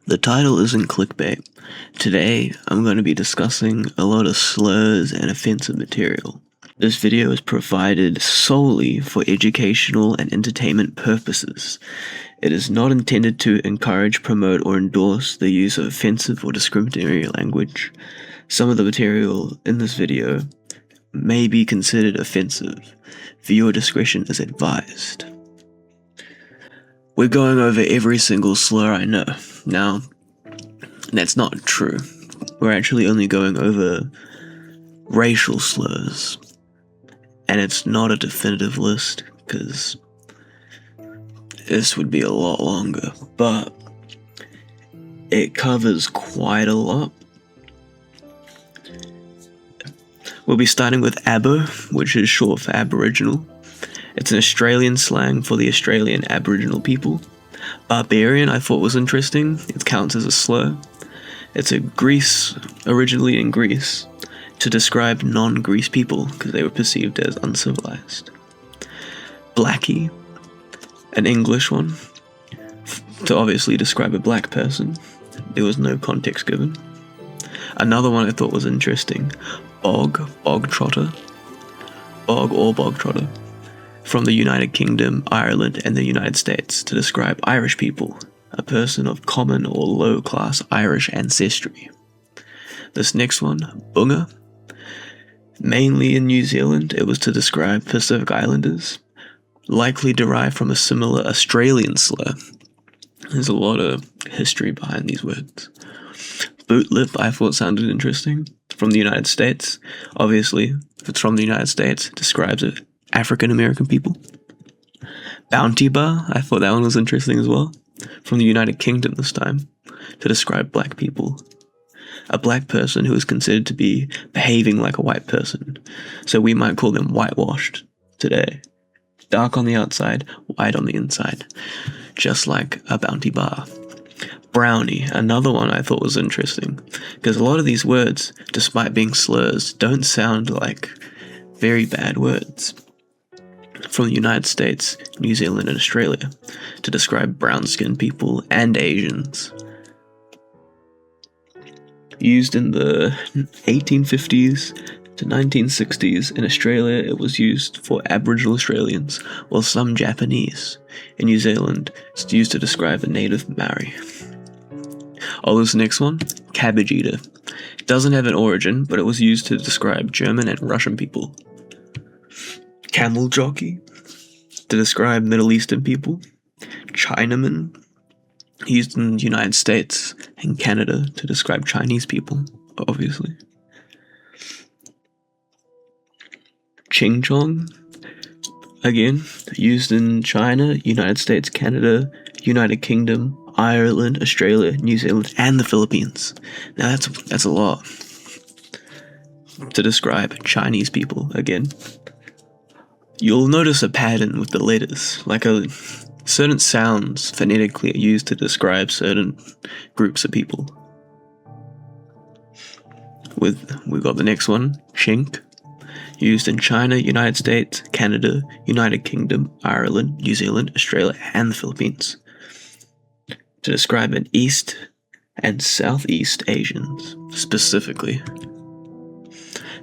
The title isn't clickbait. Today, I'm going to be discussing a lot of slurs and offensive material. This video is provided solely for educational and entertainment purposes. It is not intended to encourage, promote, or endorse the use of offensive or discriminatory language. Some of the material in this video may be considered offensive. Viewer discretion is advised. We're going over every single slur I know. Now, that's not true. We're actually only going over racial slurs. And it's not a definitive list, because this would be a lot longer. But it covers quite a lot. We'll be starting with Abo, which is short for Aboriginal. It's an Australian slang for the Australian Aboriginal people. Barbarian I thought was interesting. It counts as a slur. It's originally in Greece, to describe non-Greece people because they were perceived as uncivilized. Blackie, an English one, to obviously describe a black person. There was no context given. Another one I thought was interesting. Bog trotter, from the United Kingdom, Ireland, and the United States, to describe Irish people, a person of common or low-class Irish ancestry. This next one, Bunga, mainly in New Zealand, it was to describe Pacific Islanders, likely derived from a similar Australian slur. There's a lot of history behind these words. Bootlip I thought sounded interesting, from the United States. Obviously, if it's from the United States, it describes it. African American people. Bounty bar, I thought that one was interesting as well. From the United Kingdom this time, to describe black people. A black person who is considered to be behaving like a white person. So we might call them whitewashed today. Dark on the outside, white on the inside. Just like a bounty bar. Brownie, another one I thought was interesting. Because a lot of these words, despite being slurs, don't sound like very bad words. From the United States, New Zealand, and Australia, to describe brown-skinned people and Asians. Used in the 1850s to 1960s, in Australia it was used for Aboriginal Australians, while some Japanese. In New Zealand, it's used to describe a native Maori. This next one, cabbage eater. It doesn't have an origin, but it was used to describe German and Russian people. Camel jockey, to describe Middle Eastern people. Chinaman, used in the United States and Canada to describe Chinese people, obviously. Ching chong, again, used in China, United States, Canada, United Kingdom, Ireland, Australia, New Zealand, and the Philippines. Now that's a lot to describe Chinese people again. You'll notice a pattern with the letters, like certain sounds phonetically are used to describe certain groups of people. We've got the next one, chink, used in China, United States, Canada, United Kingdom, Ireland, New Zealand, Australia, and the Philippines, to describe an East and Southeast Asians, specifically.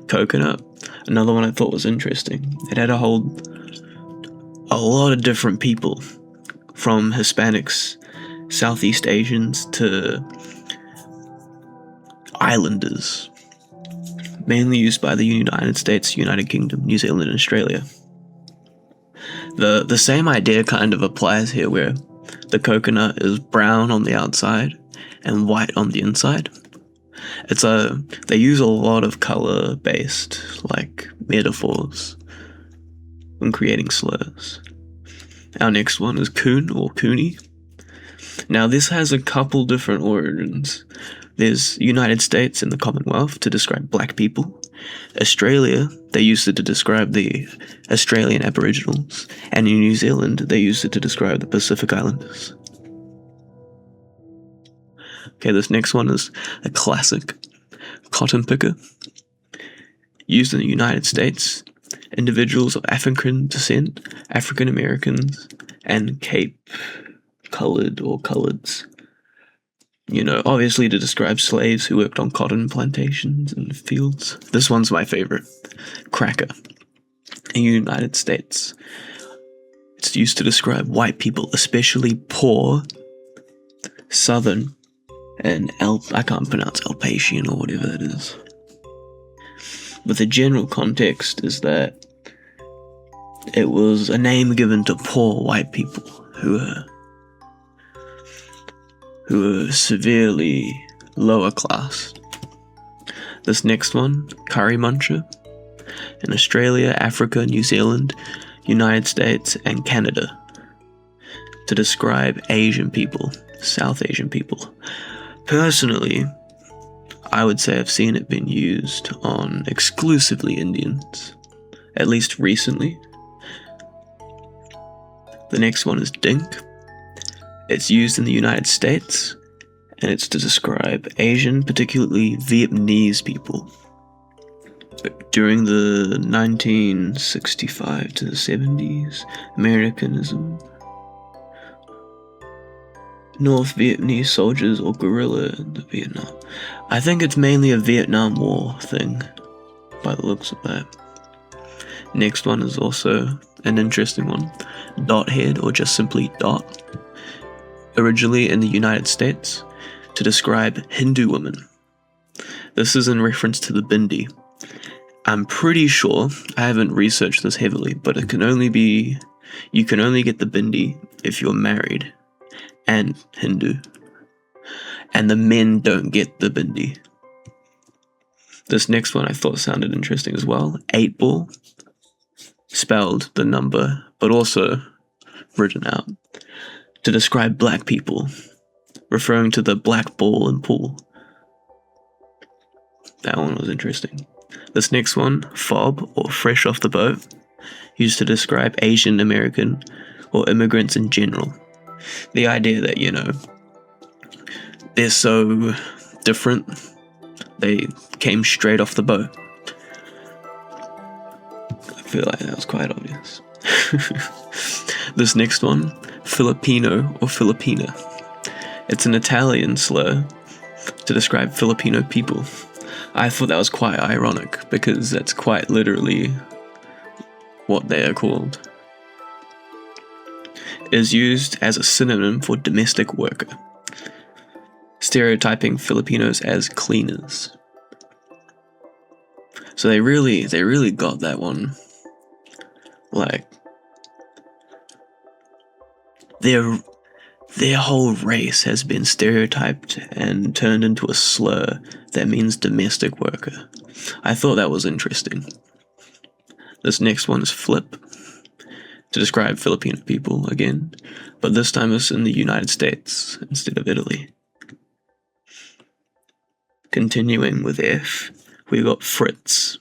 Coconut, another one I thought was interesting. It had a lot of different people, from Hispanics, Southeast Asians, to Islanders, mainly used by the United States, United Kingdom, New Zealand, and Australia. The same idea kind of applies here, where the coconut is brown on the outside and white on the inside. They use a lot of color-based, metaphors when creating slurs. Our next one is coon or coonie. Now this has a couple different origins. There's United States and the Commonwealth to describe black people. Australia, they used it to describe the Australian Aboriginals. And in New Zealand, they used it to describe the Pacific Islanders. Okay, this next one is a classic. Cotton picker. Used in the United States, individuals of African descent, African Americans, and Cape colored or coloreds obviously to describe slaves who worked on cotton plantations and fields. This one's my favorite. Cracker. In the United States. It's used to describe white people, especially poor, southern, and I can't pronounce Alpatian or whatever that is. But the general context is that it was a name given to poor white people who were severely lower class. This next one, curry muncher, in Australia, Africa, New Zealand, United States, and Canada, to describe Asian people, South Asian people. Personally, I would say I've seen it being used on exclusively Indians, at least recently. The next one is dink. It's used in the United States, and it's to describe Asian, particularly Vietnamese people. During the 1965 to the 70s, Americanism, North Vietnamese soldiers or guerrilla in Vietnam. I think it's mainly a Vietnam War thing, by the looks of that. Next one is also an interesting one. Dot head, or just simply dot. Originally in the United States, to describe Hindu women. This is in reference to the bindi. I'm pretty sure, I haven't researched this heavily, but you can only get the bindi if you're married and Hindu. And the men don't get the bindi. This next one I thought sounded interesting as well. 8 ball, spelled the number, but also written out, to describe black people, referring to the black ball and pool. That one was interesting. This next one, fob, or fresh off the boat, used to describe Asian American or immigrants in general. The idea that, they're so different, they came straight off the boat. I feel like that was quite obvious. This next one, Filipino or Filipina. It's an Italian slur to describe Filipino people. I thought that was quite ironic, because that's quite literally what they are called. It is used as a synonym for domestic worker, stereotyping Filipinos as cleaners. So they really got that one. Like, their whole race has been stereotyped and turned into a slur that means domestic worker. I thought that was interesting. This next one is flip, to describe Filipino people again, but this time it's in the United States instead of Italy. Continuing with F, we got Fritz.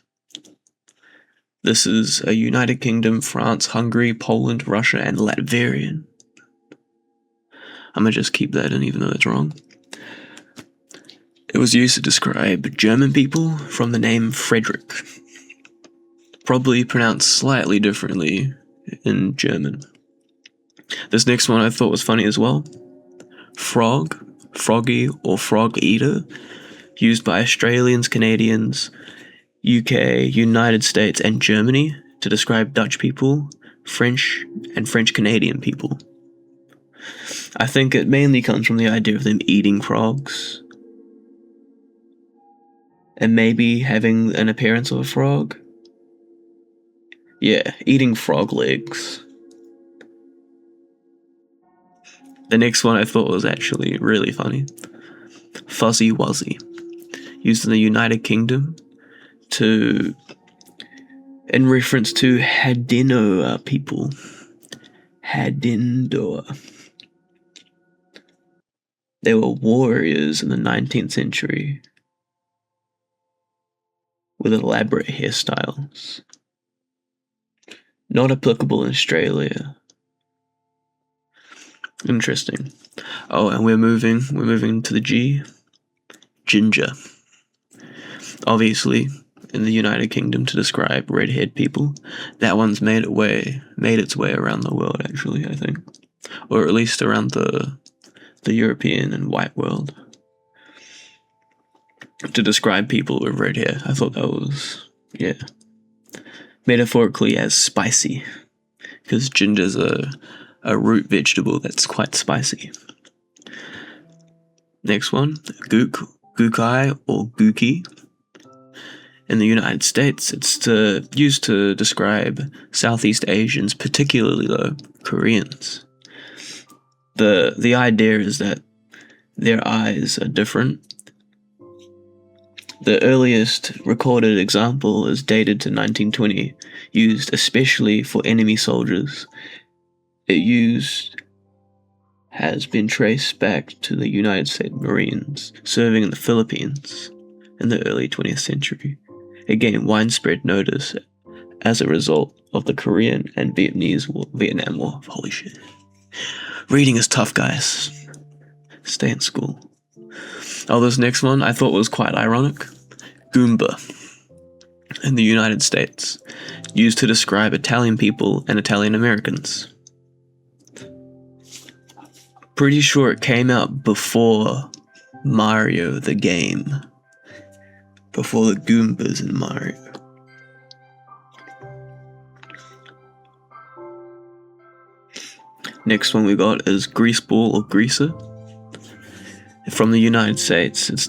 This is a United Kingdom, France, Hungary, Poland, Russia, and Latvian. I'm gonna just keep that in even though it's wrong. It was used to describe German people from the name Frederick. Probably pronounced slightly differently in German. This next one I thought was funny as well. Frog, froggy, or frog eater, used by Australians, Canadians, UK, United States, and Germany to describe Dutch people, French, and French Canadian people. I think it mainly comes from the idea of them eating frogs, and maybe having an appearance of a frog. Yeah, eating frog legs. The next one I thought was actually really funny. Fuzzy Wuzzy, used in the United Kingdom in reference to Haudenosaunee people. Haudenosaunee. They were warriors in the 19th century with elaborate hairstyles. Not applicable in Australia. Interesting. Oh, and we're moving to the G. Ginger. Obviously, in the United Kingdom to describe red-haired people. That one's made its way around the world, actually, I think. Or at least around the European and white world. to describe people with red hair. I thought that was, yeah, metaphorically as spicy, because ginger's a root vegetable that's quite spicy. Next one, gookai or gookie. In the United States, it's used to describe Southeast Asians, particularly though Koreans. The idea is that their eyes are different. The earliest recorded example is dated to 1920, used especially for enemy soldiers. Has been traced back to the United States Marines serving in the Philippines in the early 20th century. It gained widespread notice as a result of the Korean and Vietnam War. Holy shit. Reading is tough, guys. Stay in school. Oh, this next one I thought was quite ironic. Goomba. In the United States, used to describe Italian people and Italian Americans. Pretty sure it came out before Mario the game. Before the Goombas in Mario. Next one we got is greaseball or greaser. From the United States, it's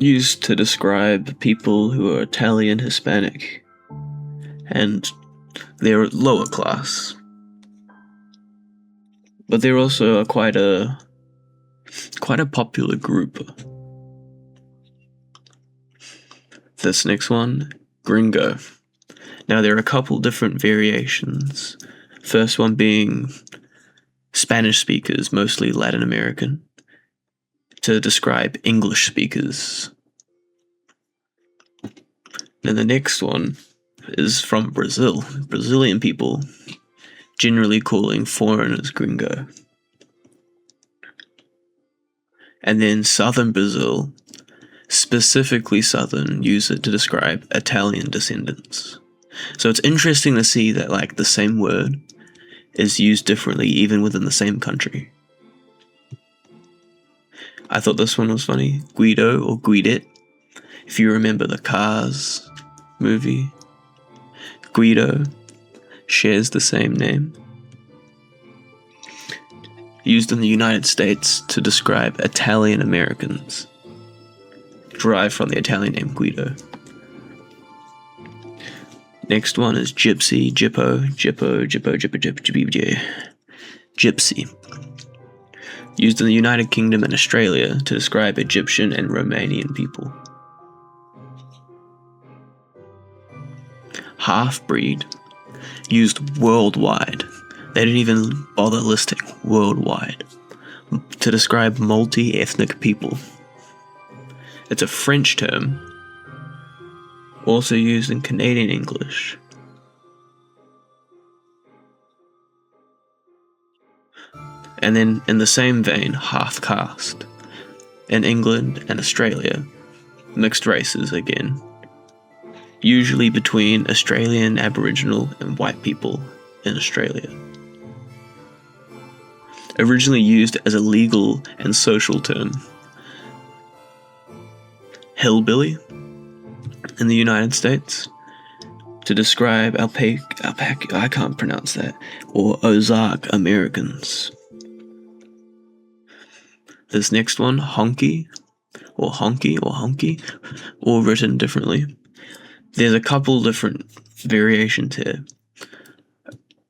used to describe people who are Italian, Hispanic, and they're lower class. But they're also quite a popular group. This next one, gringo. Now there are a couple different variations. First one being Spanish speakers, mostly Latin American, to describe English speakers. Then the next one is from Brazil. Brazilian people generally calling foreigners gringo. And then southern Brazil, specifically southern, use it to describe Italian descendants. So it's interesting to see that like the same word is used differently even within the same country. I thought this one was funny. Guido or Guidette. If you remember the Cars movie, Guido shares the same name. Used in the United States to describe Italian Americans, derived from the Italian name Guido. Next one is gypsy, gypsy. Used in the United Kingdom and Australia to describe Egyptian and Romanian people. Half-breed, used worldwide. They didn't even bother listing worldwide to describe multi-ethnic people. It's a French term, also used in Canadian English. And then in the same vein, half-caste. In England and Australia, mixed races again, usually between Australian Aboriginal and white people in Australia. Originally used as a legal and social term. Hillbilly in the United States to describe I can't pronounce that, or Ozark Americans. This next one, honky, all written differently. There's a couple different variations here.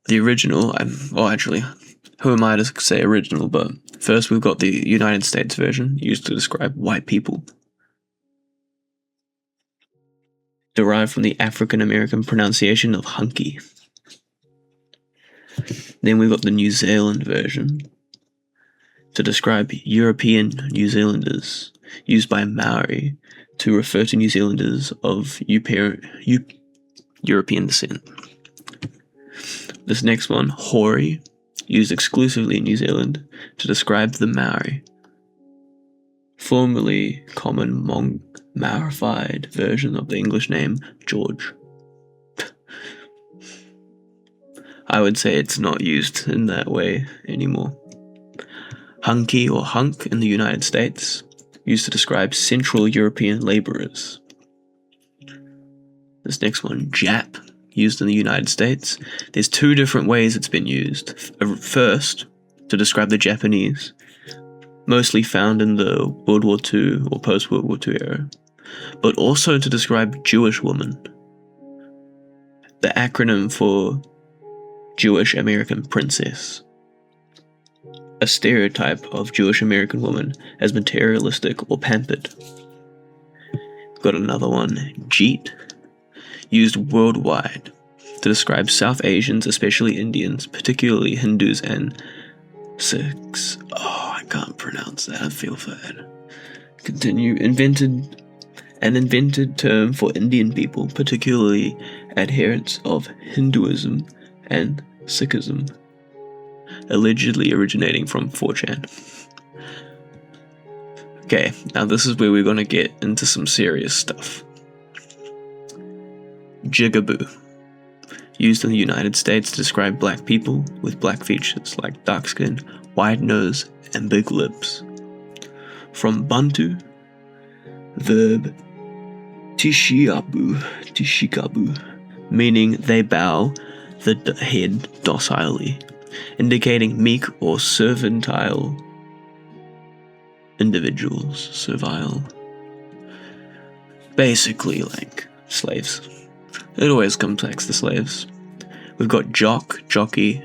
The original, who am I to say original, but first we've got the United States version, used to describe white people. Derived from the African American pronunciation of hunky. Then we've got the New Zealand version, to describe European New Zealanders, used by Maori to refer to New Zealanders of European descent. This next one, Hori, used exclusively in New Zealand to describe the Maori, formerly common Maorified version of the English name George. I would say it's not used in that way anymore. Hunky or hunk in the United States, used to describe Central European laborers. This next one, Jap, used in the United States. There's two different ways it's been used. First, to describe the Japanese, mostly found in the World War II or post-World War II era, but also to describe Jewish women. The acronym for Jewish American Princess. A stereotype of Jewish American woman as materialistic or pampered. Got another one, Jeet, used worldwide to describe South Asians, especially Indians, particularly Hindus and Sikhs. Oh, I can't pronounce that, I feel bad. Continue. An invented term for Indian people, particularly adherents of Hinduism and Sikhism, allegedly originating from 4chan. Okay, now this is where we're gonna get into some serious stuff. Jigaboo, used in the United States to describe black people with black features like dark skin, wide nose, and big lips. From Bantu, verb tishikabu, meaning they bow the head docilely, indicating meek or servile individuals. Servile. Basically like slaves. It always comes back to slaves. We've got jock, jockey,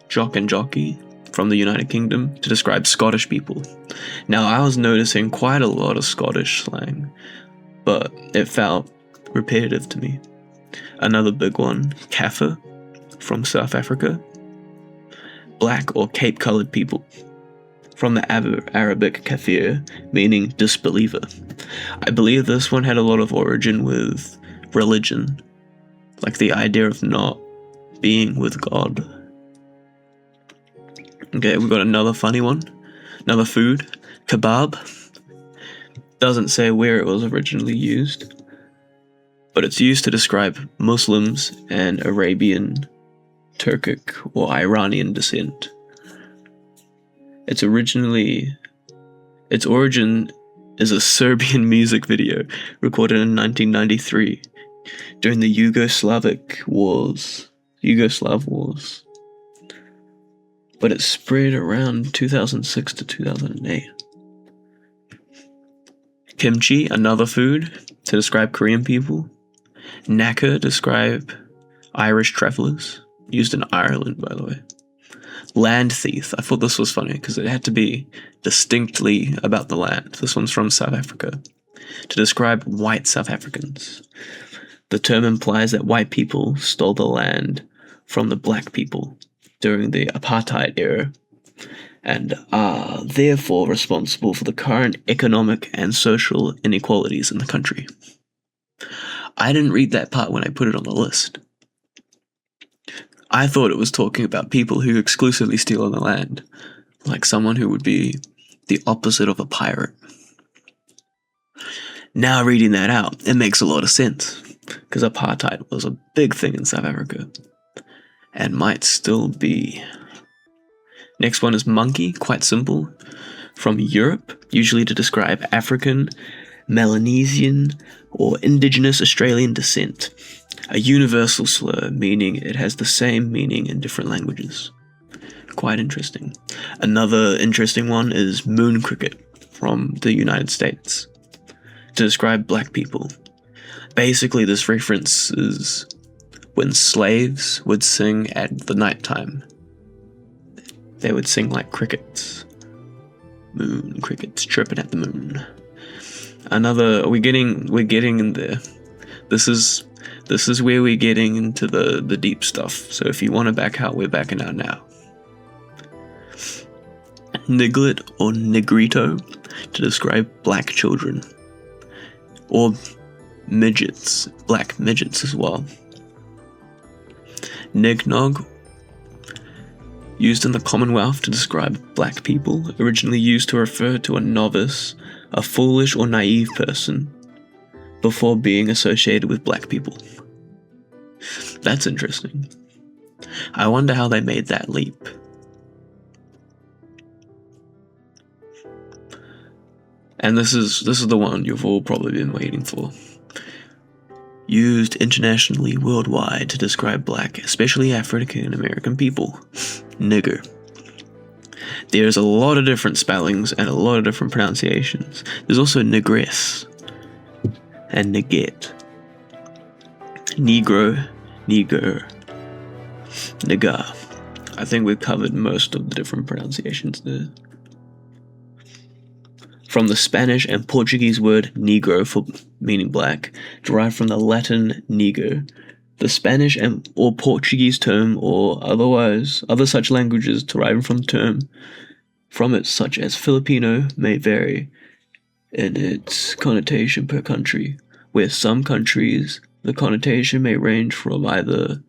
jock and jockey from the United Kingdom to describe Scottish people. Now I was noticing quite a lot of Scottish slang, but it felt repetitive to me. Another big one, Kaffir from South Africa. Black or Cape-colored people. From the Arabic kafir, meaning disbeliever. I believe this one had a lot of origin with religion, like the idea of not being with God. Okay, we've got another funny one. Another food, kebab. Doesn't say where it was originally used, but it's used to describe Muslims and Arabian, Turkic, or Iranian descent. Its origin is a Serbian music video recorded in 1993 during the Yugoslav Wars. But it spread around 2006 to 2008. Kimchi, another food to describe Korean people. Naka, describe Irish travelers, used in Ireland, by the way. Land thief, I thought this was funny because it had to be distinctly about the land. This one's from South Africa. To describe white South Africans. The term implies that white people stole the land from the black people during the apartheid era and are therefore responsible for the current economic and social inequalities in the country. I didn't read that part when I put it on the list. I thought it was talking about people who exclusively steal on the land, like someone who would be the opposite of a pirate. Now reading that out, it makes a lot of sense, because apartheid was a big thing in South Africa, and might still be. Next one is monkey, quite simple, from Europe, usually to describe African, Melanesian, or indigenous Australian descent. A universal slur, meaning it has the same meaning in different languages. Quite interesting. Another interesting one is moon cricket from the United States to describe black people. Basically, this reference is when slaves would sing at the nighttime. They would sing like crickets. Moon crickets chirping at the moon. Another, we're getting in there. This is where we're getting into the deep stuff. So if you want to back out, we're backing out now. Niglet or negrito to describe black children. Or midgets, black midgets as well. Nignog, used in the Commonwealth to describe black people, originally used to refer to a novice, a foolish or naive person, before being associated with black people. That's interesting. I wonder how they made that leap. And this is the one you've all probably been waiting for. Used internationally worldwide to describe black, especially African American people. Nigger. There's a lot of different spellings and a lot of different pronunciations. There's also negress and neget. Negro, nigger, nigger. I think we've covered most of the different pronunciations there. From the Spanish and Portuguese word negro for meaning black, derived from the Latin nigo. The Spanish and or Portuguese term or other such languages deriving from it such as Filipino may vary in its connotation per country, where some countries the connotation may range from either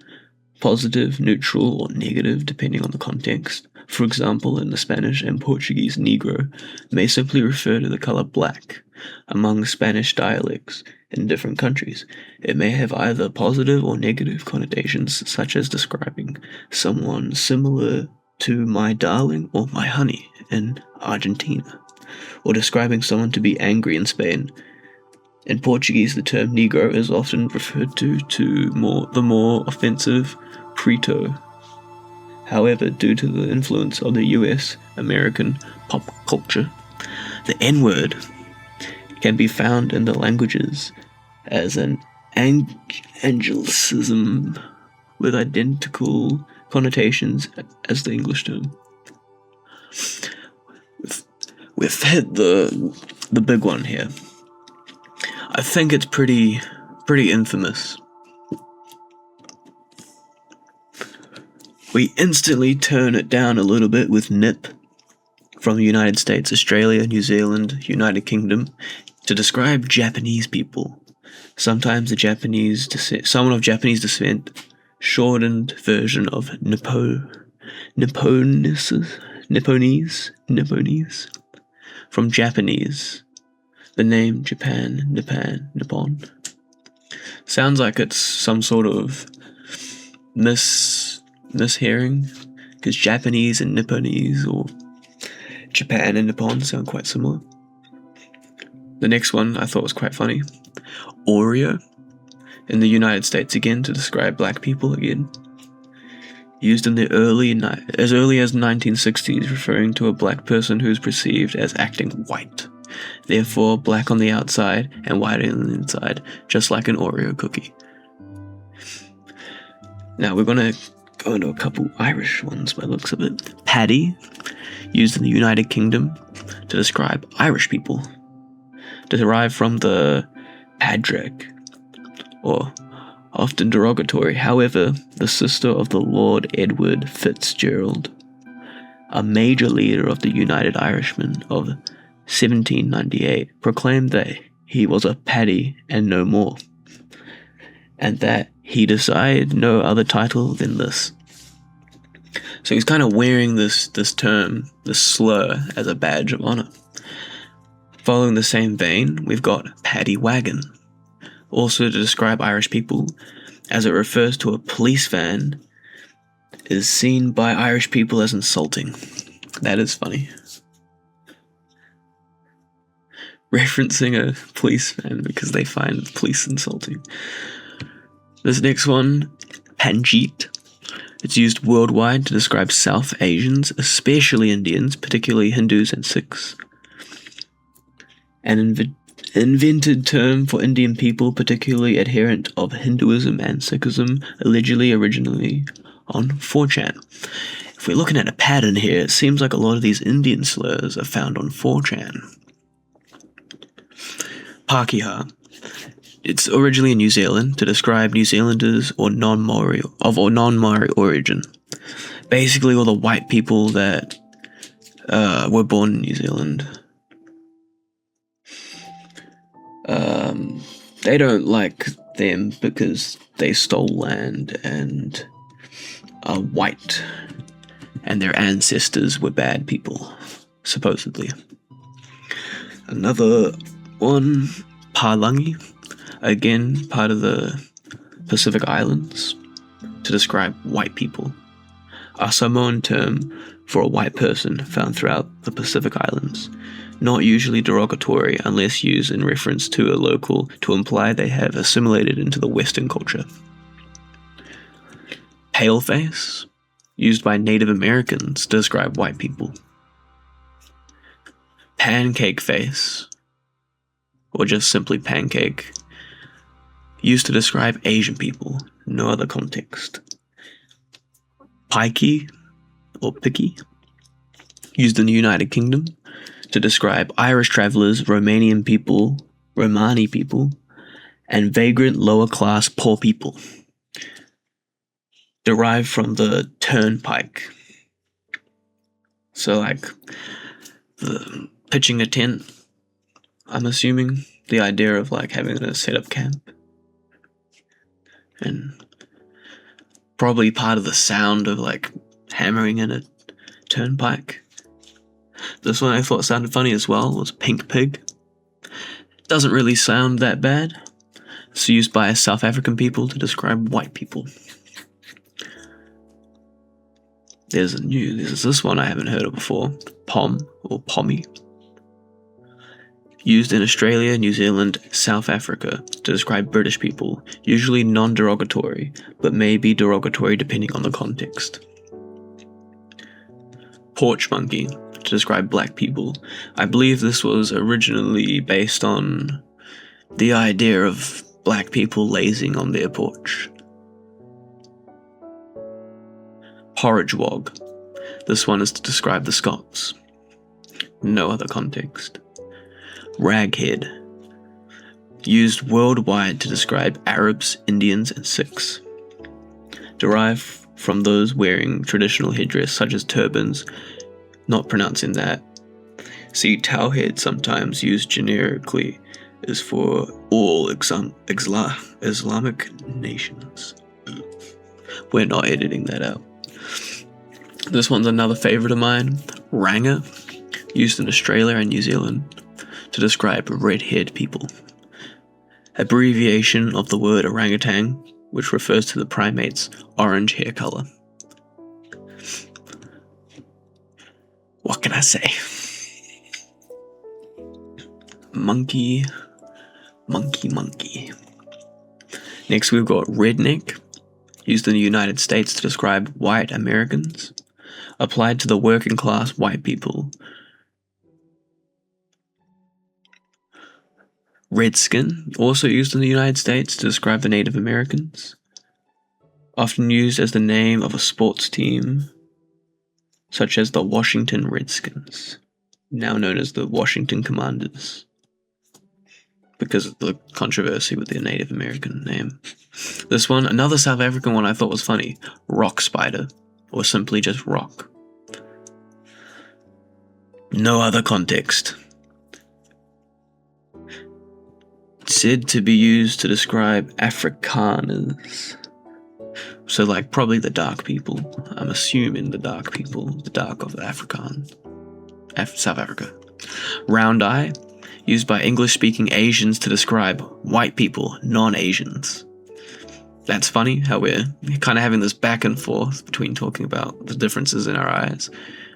positive, neutral, or negative depending on the context. For example, in the Spanish and Portuguese, negro may simply refer to the color black. Among Spanish dialects in different countries, it may have either positive or negative connotations, such as describing someone similar to my darling or my honey in Argentina, or describing someone to be angry in Spain. In Portuguese, the term negro is often referred to the more offensive preto. However, due to the influence of the US American pop culture, the N-word can be found in the languages as an anglicism with identical connotations as the English term. We've hit the big one here. I think it's pretty infamous. We instantly turn it down a little bit with nip from the United States, Australia, New Zealand, United Kingdom to describe Japanese people. Sometimes someone of Japanese descent, shortened version of Nipponese, from Japanese. The name Japan, Nippon. Sounds like it's some sort of mishearing, because Japanese and Nipponese or Japan and Nippon sound quite similar. The next one I thought was quite funny. Oreo in the United States again to describe black people again. Used in the as early as 1960s, referring to a black person who is perceived as acting white. Therefore, black on the outside and white on the inside, just like an Oreo cookie. Now we're going to go into a couple Irish ones by the looks of it. Paddy, used in the United Kingdom to describe Irish people. Derived from the Padraig, or often derogatory. However, the sister of the Lord Edward Fitzgerald, a major leader of the United Irishmen of 1798, proclaimed that he was a Paddy and no more, and that he desired no other title than this. So he's kind of wearing this term, this slur, as a badge of honor. Following the same vein, we've got Paddy Wagon, also to describe Irish people, as it refers to a police van, is seen by Irish people as insulting. That is funny. Referencing a police van because they find police insulting. This next one, Panjit. It's used worldwide to describe South Asians, especially Indians, particularly Hindus and Sikhs. An invented term for Indian people, particularly adherent of Hinduism and Sikhism, originally on 4chan. If we're looking at a pattern here, it seems like a lot of these Indian slurs are found on 4chan. Pakeha. It's originally in New Zealand to describe New Zealanders or non-Maori origin. Basically all the white people that were born in New Zealand. They don't like them because they stole land and are white, and their ancestors were bad people, supposedly. Another one, Palangi, again part of the Pacific Islands, to describe white people. A Samoan term for a white person found throughout the Pacific Islands, not usually derogatory unless used in reference to a local to imply they have assimilated into the Western culture. Paleface, used by Native Americans to describe white people. Pancake face, or just simply pancake, used to describe Asian people, no other context. Pikey, or picky, used in the United Kingdom to describe Irish travellers, Romani people, and vagrant lower-class poor people. Derived from the turnpike. So like, the pitching a tent, I'm assuming, the idea of like having a set up camp. And probably part of the sound of like hammering in a turnpike. This one I thought sounded funny as well was pink pig. Doesn't really sound that bad. It's used by South African people to describe white people. There's this one I haven't heard of before. Pom or pommy. Used in Australia, New Zealand, South Africa to describe British people, usually non-derogatory, but may be derogatory depending on the context. Porch monkey to describe black people. I believe this was originally based on the idea of black people lazing on their porch. Porridge wog. This one is to describe the Scots. No other context. Raghead. Used worldwide to describe Arabs, Indians, and Sikhs. Derived from those wearing traditional headdress such as turbans, not pronouncing that. See, towhead sometimes used generically is for all Islamic nations. We're not editing that out. This one's another favourite of mine. Ranga, used in Australia and New Zealand to describe red-haired people. Abbreviation of the word orangutan, which refers to the primate's orange hair colour. What can I say? Monkey. Next we've got redneck, used in the United States to describe white Americans, applied to the working class white people. Redskin, also used in the United States to describe the Native Americans, often used as the name of a sports team, such as the Washington Redskins, now known as the Washington Commanders, because of the controversy with their Native American name. This one, another South African one I thought was funny, rock spider, or simply just rock. No other context. Said to be used to describe Afrikaners. So like probably the dark people. I'm assuming the dark people, the dark of the South Africa. Round eye, used by English-speaking Asians to describe white people, non-Asians. That's funny how we're kind of having this back and forth between talking about the differences in our eyes.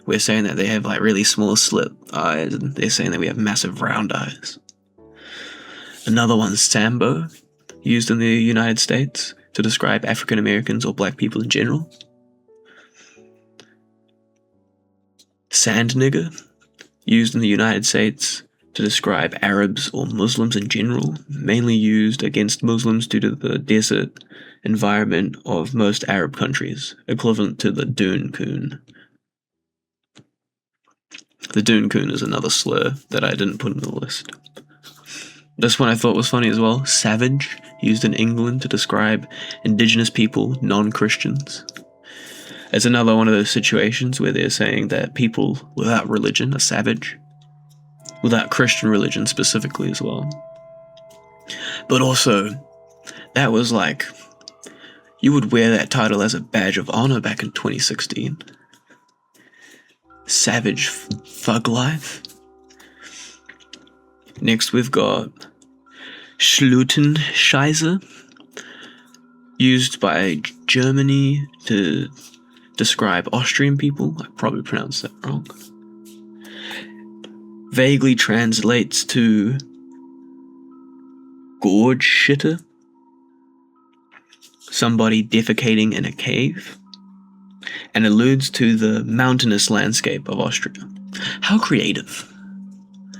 We're saying that they have like really small slit eyes, and they're saying that we have massive round eyes. Another one's Sambo, used in the United States to describe African Americans or black people in general. Sand nigger, used in the United States to describe Arabs or Muslims in general, mainly used against Muslims due to the desert environment of most Arab countries, equivalent to the Dune Coon. The Dune Coon is another slur that I didn't put in the list. This one I thought was funny as well. Savage, used in England to describe indigenous people, non-Christians. It's another one of those situations where they're saying that people without religion are savage. Without Christian religion specifically as well. But also, that was like, you would wear that title as a badge of honor back in 2016. Savage thug life. Next we've got Schlutenscheiße, used by Germany to describe Austrian people. I probably pronounced that wrong. Vaguely translates to gorge shitter, somebody defecating in a cave, and alludes to the mountainous landscape of Austria. How creative.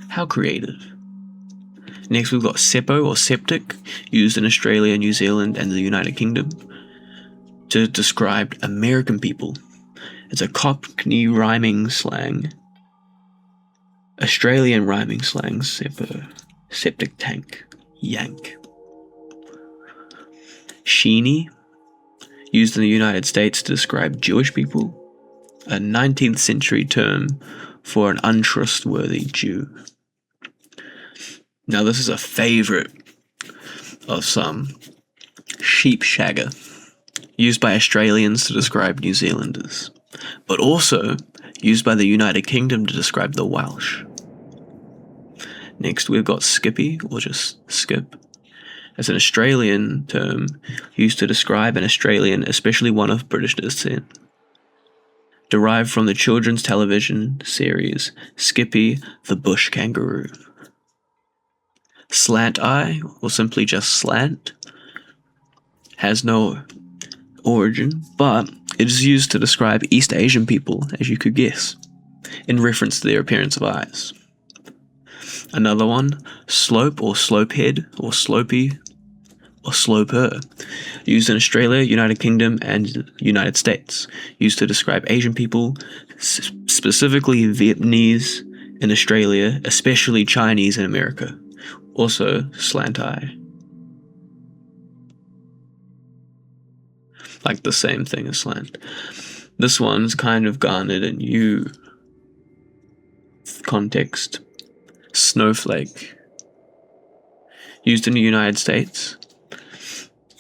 How creative. Next we've got seppo or septic, used in Australia, New Zealand, and the United Kingdom to describe American people. It's a Cockney rhyming slang. Australian rhyming slang, seppo, septic tank, yank. Sheeny, used in the United States to describe Jewish people, a 19th century term for an untrustworthy Jew. Now this is a favourite of some. Sheepshagger, used by Australians to describe New Zealanders, but also used by the United Kingdom to describe the Welsh. Next we've got skippy, or just skip. It's an Australian term used to describe an Australian, especially one of British descent. Derived from the children's television series Skippy the Bush Kangaroo. Slant eye, or simply just slant, has no origin, but it is used to describe East Asian people, as you could guess, in reference to their appearance of eyes. Another one, slope or slopehead, or slopey, or sloper, used in Australia, United Kingdom, and United States, used to describe Asian people, specifically Vietnamese in Australia, especially Chinese in America. Also, slant eye. Like the same thing as slant. This one's kind of garnered a new context. Snowflake. Used in the United States.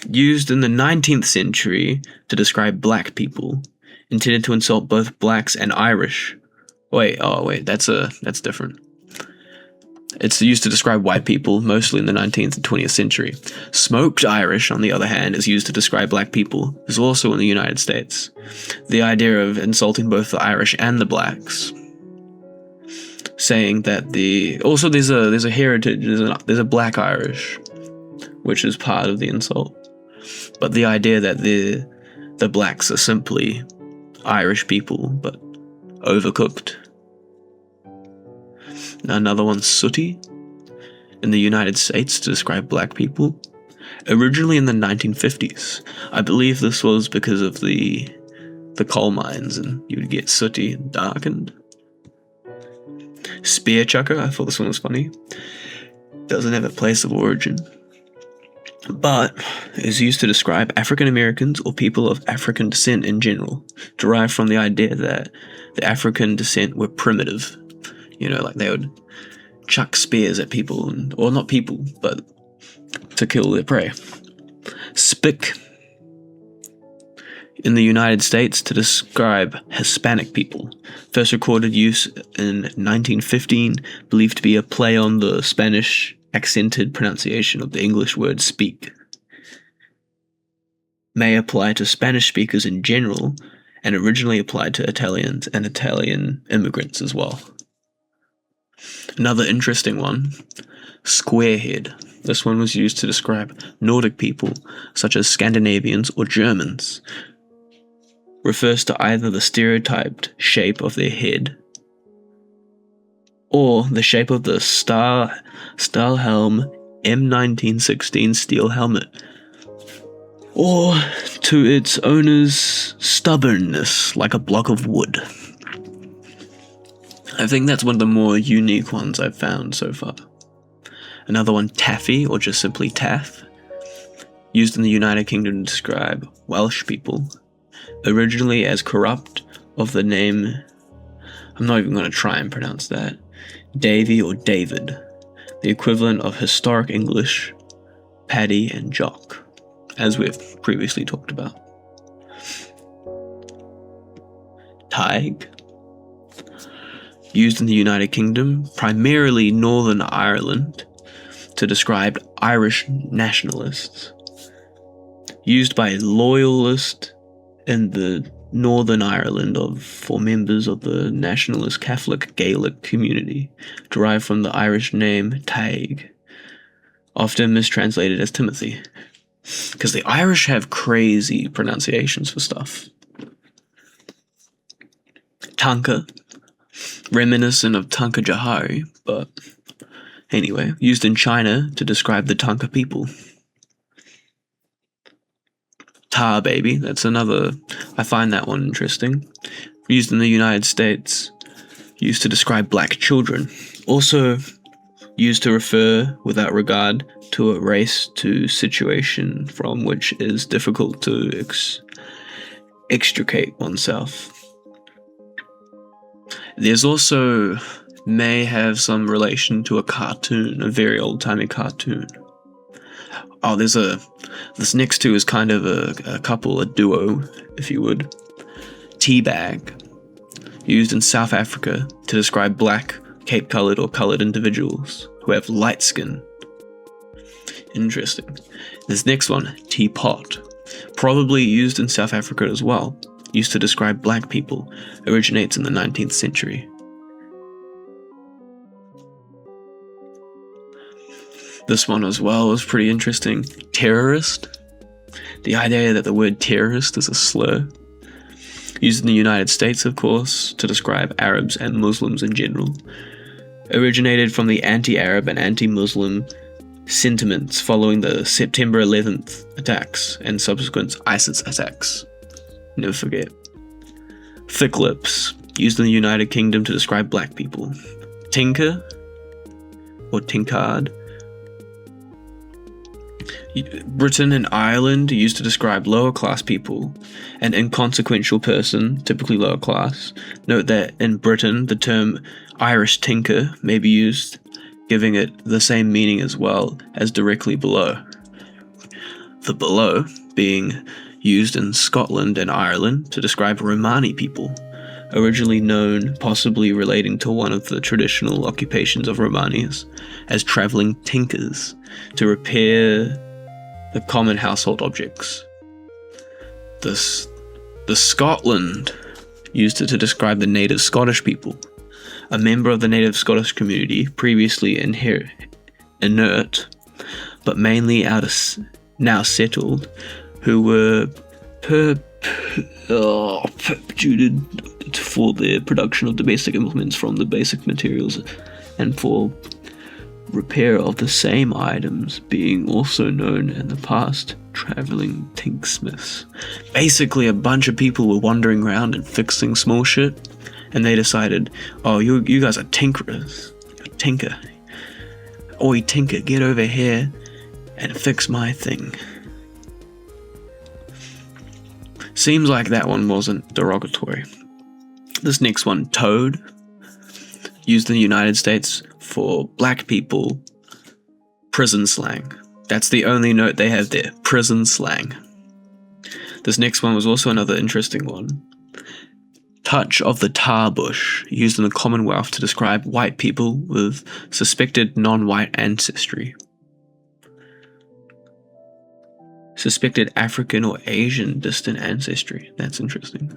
Used in the 19th century to describe black people. Intended to insult both blacks and Irish. Wait, that's different. It's used to describe white people, mostly in the 19th and 20th century. Smoked Irish, on the other hand, is used to describe black people, is also in the United States. The idea of insulting both the Irish and the blacks. Saying that there's a heritage, there's a black Irish, which is part of the insult. But the idea that the blacks are simply Irish people, but overcooked. Another one, sooty, in the United States to describe black people, originally in the 1950s. I believe this was because of the coal mines, and you would get sooty and darkened. Spear chucker, I thought this one was funny. Doesn't have a place of origin, but is used to describe African Americans or people of African descent in general, derived from the idea that the African descent were primitive. Like they would chuck spears at people, or not people, but to kill their prey. Spick, in the United States to describe Hispanic people. First recorded use in 1915, believed to be a play on the Spanish accented pronunciation of the English word speak. May apply to Spanish speakers in general, and originally applied to Italians and Italian immigrants as well. Another interesting one, squarehead. This one was used to describe Nordic people, such as Scandinavians or Germans. Refers to either the stereotyped shape of their head, or the shape of the Stahlhelm M1916 steel helmet, or to its owner's stubbornness like a block of wood. I think that's one of the more unique ones I've found so far. Another one, taffy, or just simply taff, used in the United Kingdom to describe Welsh people, originally as corrupt of the name, I'm not even going to try and pronounce that, Davy or David, the equivalent of historic English, Paddy and Jock, as we've previously talked about. Tig, used in the United Kingdom, primarily Northern Ireland, to describe Irish nationalists. Used by loyalists in the Northern Ireland for members of the nationalist Catholic Gaelic community, derived from the Irish name Taig, often mistranslated as Timothy. Because the Irish have crazy pronunciations for stuff. Tanka, reminiscent of Tanka Jahari, but anyway, used in China to describe the Tanka people. Tar baby, that's another, I find that one interesting. Used in the United States, used to describe black children. Also used to refer, without regard to a race, to situation from which it is difficult to extricate oneself. There's also, may have some relation to a cartoon, a very old-timey cartoon. Oh, this next two is kind of a couple, a duo, if you would. Teabag, used in South Africa to describe black, cape-colored or colored individuals who have light skin. Interesting. This next one, teapot, probably used in South Africa as well, used to describe black people, originates in the 19th century. This one as well was pretty interesting. Terrorist. The idea that the word terrorist is a slur. Used in the United States, of course, to describe Arabs and Muslims in general. Originated from the anti-Arab and anti-Muslim sentiments following the September 11th attacks and subsequent ISIS attacks. Never forget. Thick lips. Used in the United Kingdom to describe black people. Tinker or tinkard. Britain and Ireland used to describe lower class people. An inconsequential person, typically lower class. Note that in Britain, the term Irish tinker may be used, giving it the same meaning as well as directly below. The below being used in Scotland and Ireland to describe Romani people, originally known, possibly relating to one of the traditional occupations of Romanis, as travelling tinkers to repair the common household objects. The Scotland used it to describe the native Scottish people, a member of the native Scottish community, previously inert, but mainly now settled, who were perpetuated for their production of domestic implements from the basic materials and for repair of the same items, being also known in the past traveling tinksmiths. Basically, a bunch of people were wandering around and fixing small shit, and they decided, oh, you guys are tinkerers. You're tinker. Oi, tinker, get over here and fix my thing. Seems like that one wasn't derogatory. This next one, toad, used in the United States for black people, prison slang. That's the only note they have there, prison slang. This next one was also another interesting one. Touch of the tar bush, used in the Commonwealth to describe white people with suspected non-white ancestry. Suspected African or Asian distant ancestry. That's interesting.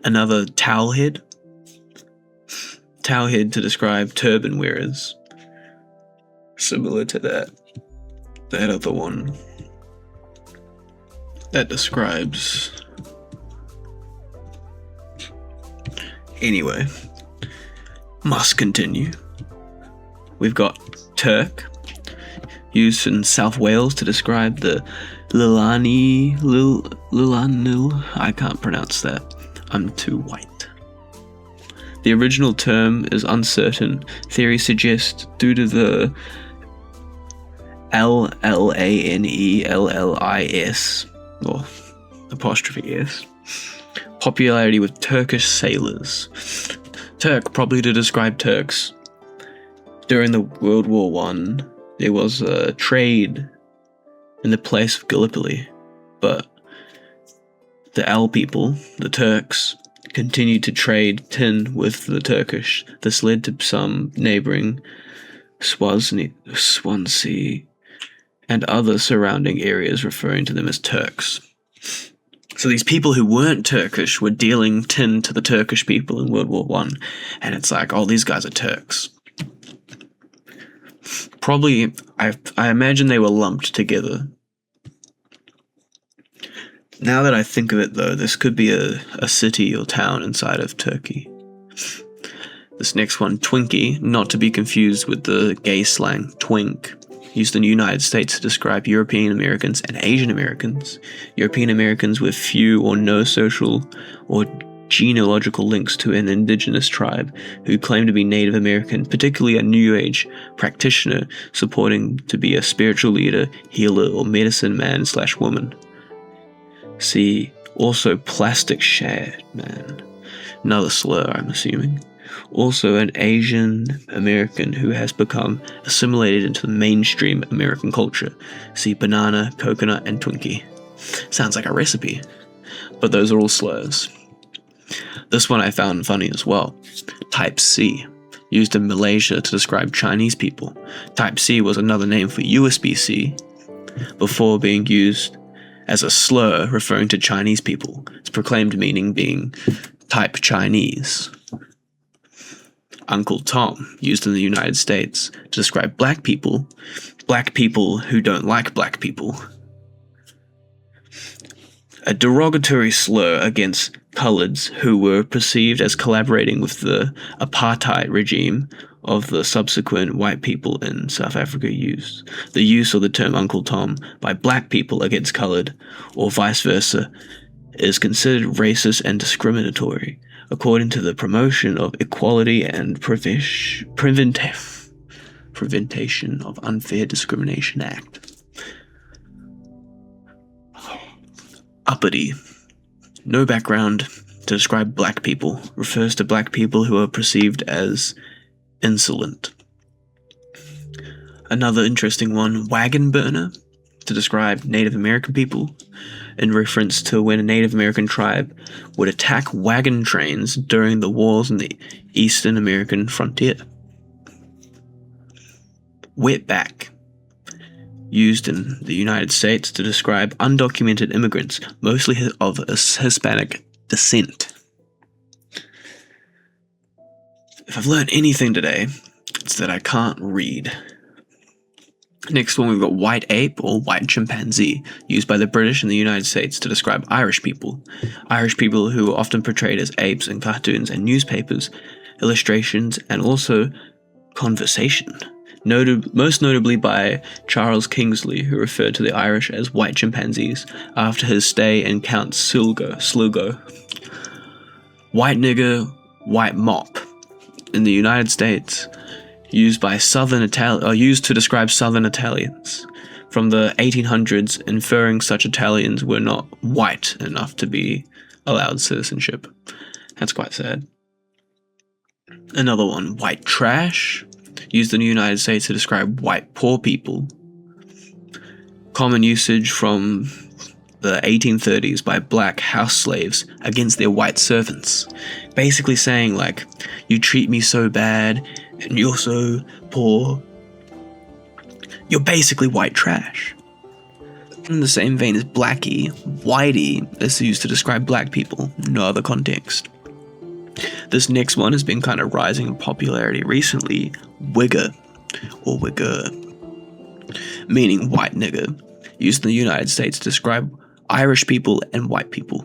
Another towelhead. Towelhead to describe turban wearers. Similar to that other one. That describes... Anyway. Must continue. We've got Turk. Used in South Wales to describe the Lilanil, I can't pronounce that. I'm too white. The original term is uncertain. Theory suggests due to the LLANELLIS, or apostrophe S, popularity with Turkish sailors. Turk, probably to describe Turks. During the World War I, there was a trade in the place of Gallipoli, but the Al people, the Turks, continued to trade tin with the Turkish. This led to some neighbouring Swansea and other surrounding areas referring to them as Turks. So these people who weren't Turkish were dealing tin to the Turkish people in World War I, and it's like, oh, these guys are Turks. Probably, I imagine they were lumped together. Now that I think of it, though, this could be a city or town inside of Turkey. This next one, Twinkie, not to be confused with the gay slang twink, used in the United States to describe European Americans and Asian Americans. European Americans with few or no social or genealogical links to an indigenous tribe who claim to be Native American, particularly a New Age practitioner supporting to be a spiritual leader, healer, or medicine man/woman. See, also plastic shad man. Another slur, I'm assuming. Also an Asian American who has become assimilated into the mainstream American culture. See banana, coconut, and Twinkie. Sounds like a recipe. But those are all slurs. This one I found funny as well. Type C, used in Malaysia to describe Chinese people. Type C was another name for USB-C before being used as a slur referring to Chinese people. Its proclaimed meaning being type Chinese. Uncle Tom, used in the United States to describe black people who don't like black people. A derogatory slur against coloreds who were perceived as collaborating with the apartheid regime of the subsequent white people in South Africa used. The use of the term Uncle Tom by black people against colored, or vice versa, is considered racist and discriminatory, according to the Promotion of Equality and Prevention of Unfair Discrimination Act. Uppity. No background to describe black people. Refers to black people who are perceived as insolent. Another interesting one, wagon burner, to describe Native American people, in reference to when a Native American tribe would attack wagon trains during the wars in the Eastern American frontier. Wetback, used in the United States to describe undocumented immigrants, mostly of Hispanic descent. If I've learned anything today, it's that I can't read. Next one, we've got white ape or white chimpanzee, used by the British and the United States to describe Irish people. Irish people who are often portrayed as apes in cartoons and newspapers, illustrations, and also conversation. Most notably by Charles Kingsley, who referred to the Irish as white chimpanzees after his stay in Count Sligo. White nigger, white mop. In the United States, used to describe Southern Italians from the 1800s, inferring such Italians were not white enough to be allowed citizenship. That's quite sad. Another one, white trash, used in the United States to describe white poor people. Common usage from the 1830s by black house slaves against their white servants. Basically saying like, you treat me so bad and you're so poor. You're basically white trash. In the same vein as blackie, whitey is used to describe black people, no other context. This next one has been kind of rising in popularity recently, wigger or wigger, meaning white nigger, used in the United States to describe Irish people and white people.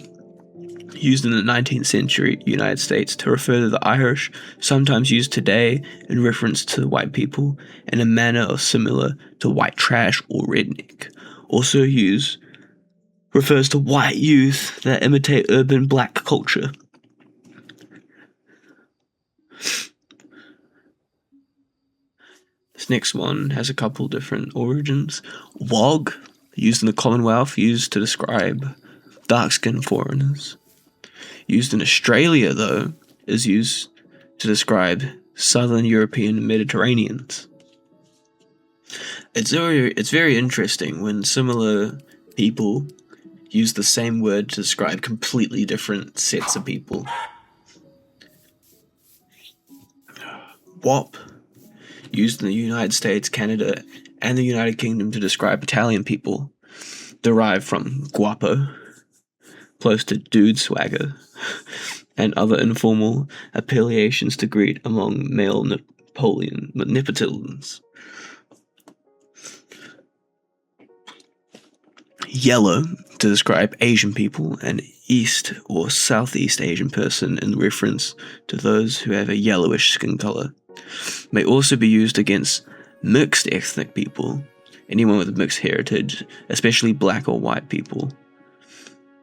Used in the 19th century United States to refer to the Irish, sometimes used today in reference to white people in a manner similar to white trash or redneck. Also refers to white youth that imitate urban black culture. This next one has a couple different origins. Wog, used in the Commonwealth, used to describe dark-skinned foreigners. Used in Australia, though, is used to describe Southern European Mediterraneans. It's very interesting when similar people use the same word to describe completely different sets of people. Wop, used in the United States, Canada, and the United Kingdom to describe Italian people, derived from guapo, close to dude swagger, and other informal appellations to greet among male Neapolitans. Yellow, to describe Asian people, an East or Southeast Asian person in reference to those who have a yellowish skin color. May also be used against mixed ethnic people, anyone with mixed heritage, especially black or white people,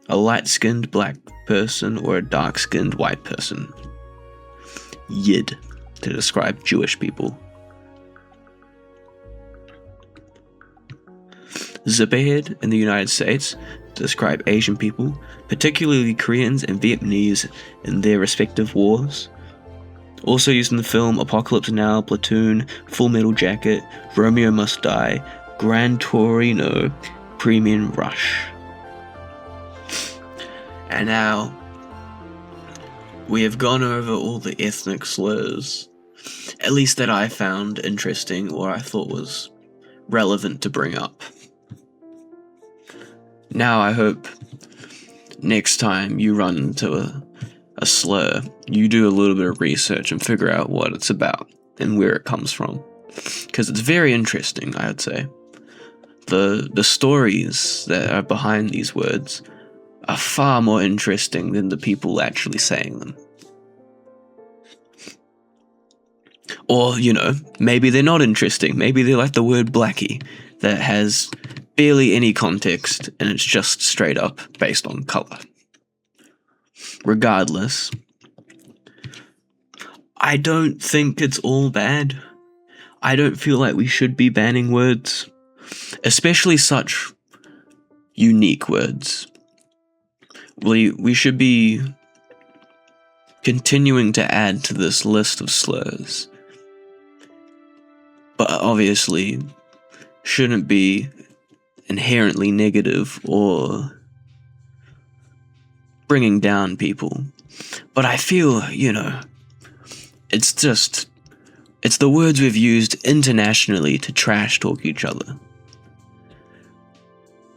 a light-skinned black person, or a dark-skinned white person. Yid, to describe Jewish people. Zipperhead in the United States to describe Asian people, particularly Koreans and Vietnamese in their respective wars. Also used in the film Apocalypse Now, Platoon, Full Metal Jacket, Romeo Must Die, Gran Torino, Premium Rush. And now, we have gone over all the ethnic slurs, at least that I found interesting or I thought was relevant to bring up. Now I hope next time you run into a slur, you do a little bit of research and figure out what it's about and where it comes from. Because it's very interesting, I would say. The stories that are behind these words are far more interesting than the people actually saying them. Or, maybe they're not interesting. Maybe they're like the word blackie that has barely any context and it's just straight up based on color. Regardless, I don't think it's all bad. I don't feel like we should be banning words, especially such unique words. We should be continuing to add to this list of slurs, but obviously shouldn't be inherently negative or bringing down people. But I feel, it's the words we've used internationally to trash talk each other.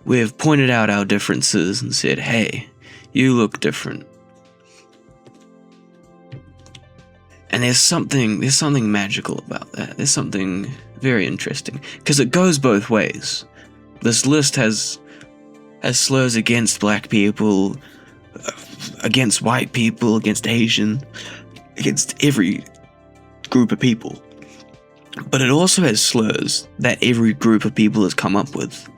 We've pointed out our differences and said, hey, you look different. And there's something magical about that. There's something very interesting. Because it goes both ways. This list has slurs against black people, against white people, against Asian, against every group of people. But it also has slurs that every group of people has come up with.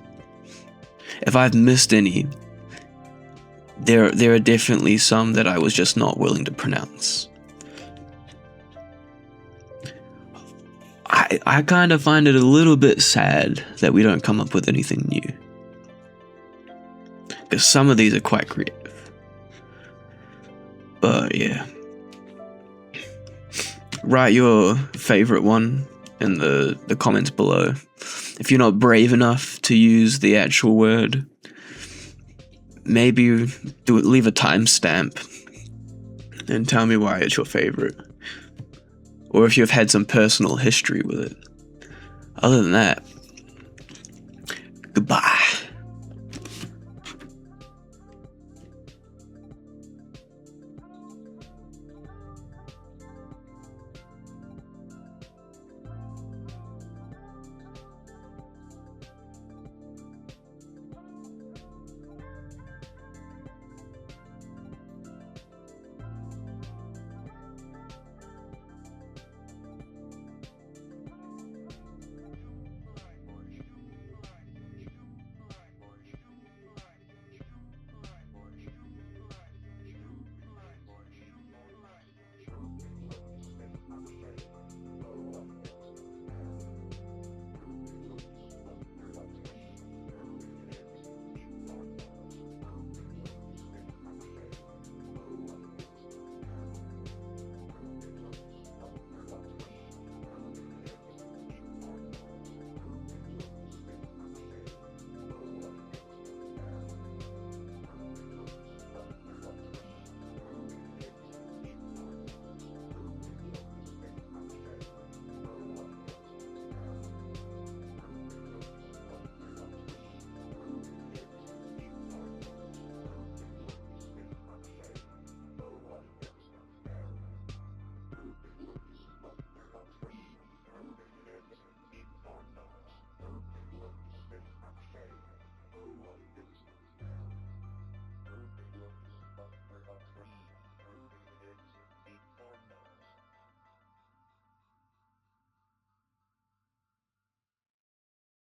If I've missed any, there are definitely some that I was just not willing to pronounce. I kind of find it a little bit sad that we don't come up with anything new. Because some of these are quite creative. But yeah. Write your favorite one in the comments below. If you're not brave enough to use the actual word, maybe leave a timestamp and tell me why it's your favorite. Or if you've had some personal history with it. Other than that, goodbye.